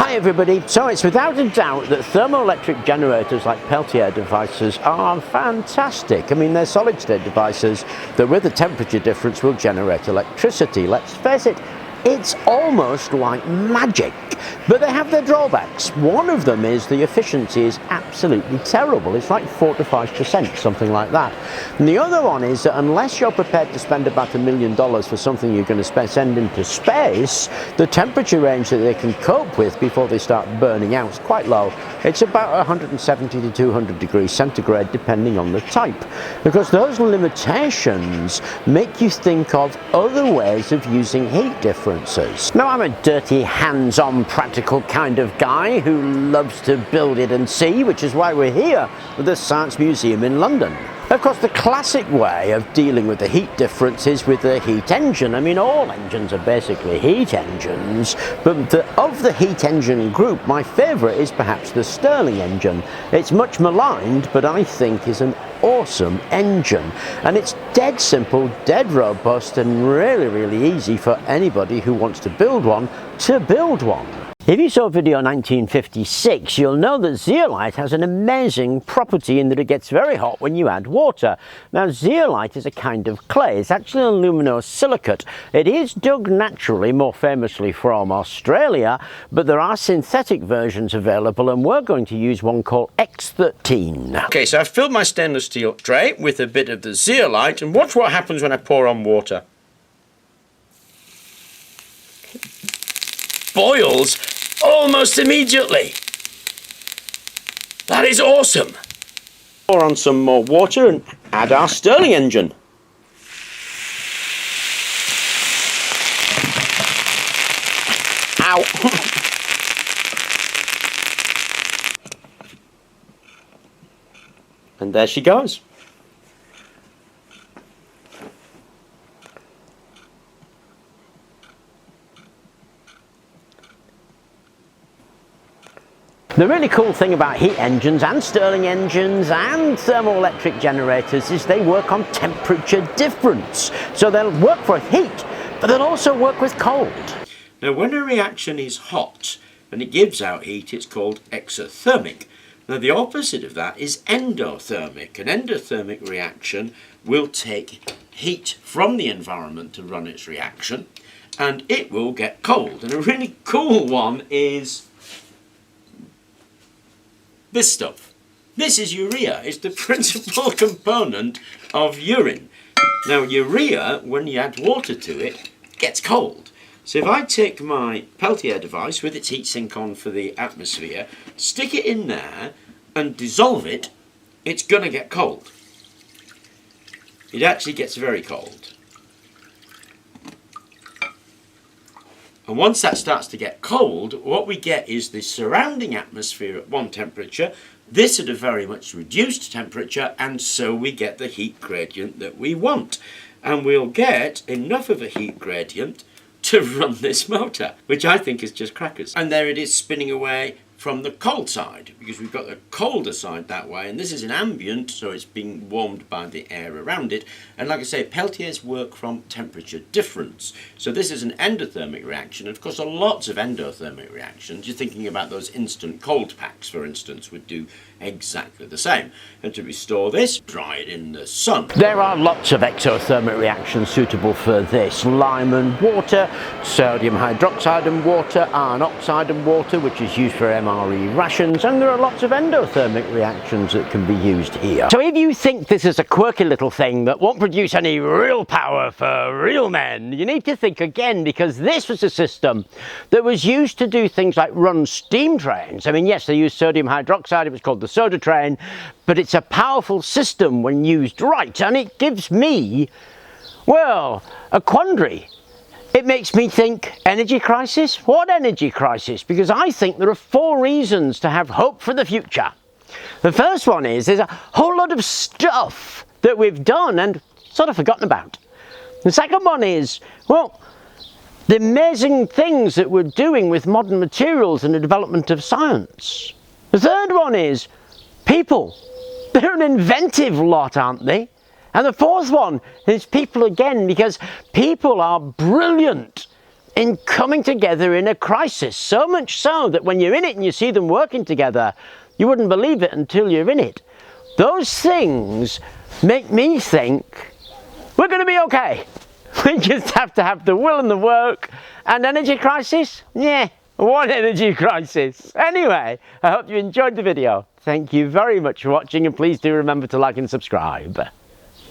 Hi everybody, so it's without a doubt that thermoelectric generators like Peltier devices are fantastic. I mean, they're solid state devices that with a temperature difference will generate electricity. Let's face it, it's almost like magic. But they have their drawbacks. One of them is the efficiency is absolutely terrible. It's like 4 to 5%, something like that. And the other one is that unless you're prepared to spend about $1 million for something you're going to send into space, the temperature range that they can cope with before they start burning out is quite low. It's about 170 to 200 degrees centigrade depending on the type. Because those limitations make you think of other ways of using heat differences. Now, I'm a dirty, hands-on, practical kind of guy who loves to build it and see, which is why we're here at the Science Museum in London. Of course, the classic way of dealing with the heat difference is with the heat engine. I mean, all engines are basically heat engines, but of the heat engine group, my favourite is perhaps the Stirling engine. It's much maligned, but I think is an awesome engine. And it's dead simple, dead robust, and really, really easy for anybody who wants to build one to build one. If you saw video 1956, you'll know that zeolite has an amazing property in that it gets very hot when you add water. Now, zeolite is a kind of clay. It's actually an aluminosilicate. It is dug naturally, more famously from Australia, but there are synthetic versions available, and we're going to use one called X13. Okay, so I've filled my stainless steel tray with a bit of the zeolite, and watch what happens when I pour on water. Boils almost immediately. That is awesome. Pour on some more water and add our Stirling engine. Ow. And there she goes. The really cool thing about heat engines and Stirling engines and thermoelectric generators is they work on temperature difference. So they'll work for heat, but they'll also work with cold. Now, when a reaction is hot and it gives out heat, it's called exothermic. Now, the opposite of that is endothermic. An endothermic reaction will take heat from the environment to run its reaction, and it will get cold. And a really cool one is this stuff. This is urea. It's the principal component of urine. Now, urea, when you add water to it, gets cold. So if I take my Peltier device with its heatsink on for the atmosphere, stick it in there and dissolve it, it's going to get cold. It actually gets very cold. And once that starts to get cold, what we get is the surrounding atmosphere at one temperature, this at a very much reduced temperature, and so we get the heat gradient that we want. And we'll get enough of a heat gradient to run this motor, which I think is just crackers. And there it is spinning away from the cold side, because we've got the colder side that way, and this is an ambient, so it's being warmed by the air around it. And like I say, Peltiers work from temperature difference. So this is an endothermic reaction. Of course, there are lots of endothermic reactions. You're thinking about those instant cold packs, for instance, would do exactly the same. And to restore this, dry it in the sun. There are lots of exothermic reactions suitable for this. Lime and water, sodium hydroxide and water, iron oxide and water, which is used for MRE rations, and there are lots of endothermic reactions that can be used here. So if you think this is a quirky little thing that won't produce any real power for real men, you need to think again, because this was a system that was used to do things like run steam trains. I mean, yes, they used sodium hydroxide, it was called the soda train, but it's a powerful system when used right, and it gives me, well, a quandary. It makes me think, energy crisis? What energy crisis? Because I think there are 4 reasons to have hope for the future. The first one is there's a whole lot of stuff that we've done and sort of forgotten about. The second one is, well, the amazing things that we're doing with modern materials and the development of science. The third one is people. They're an inventive lot, aren't they? And the fourth one is people again, because people are brilliant in coming together in a crisis. So much so that when you're in it and you see them working together, you wouldn't believe it until you're in it. Those things make me think we're going to be okay. We just have to have the will and the work. And energy crisis? Yeah, one energy crisis. Anyway, I hope you enjoyed the video. Thank you very much for watching, and please do remember to like and subscribe.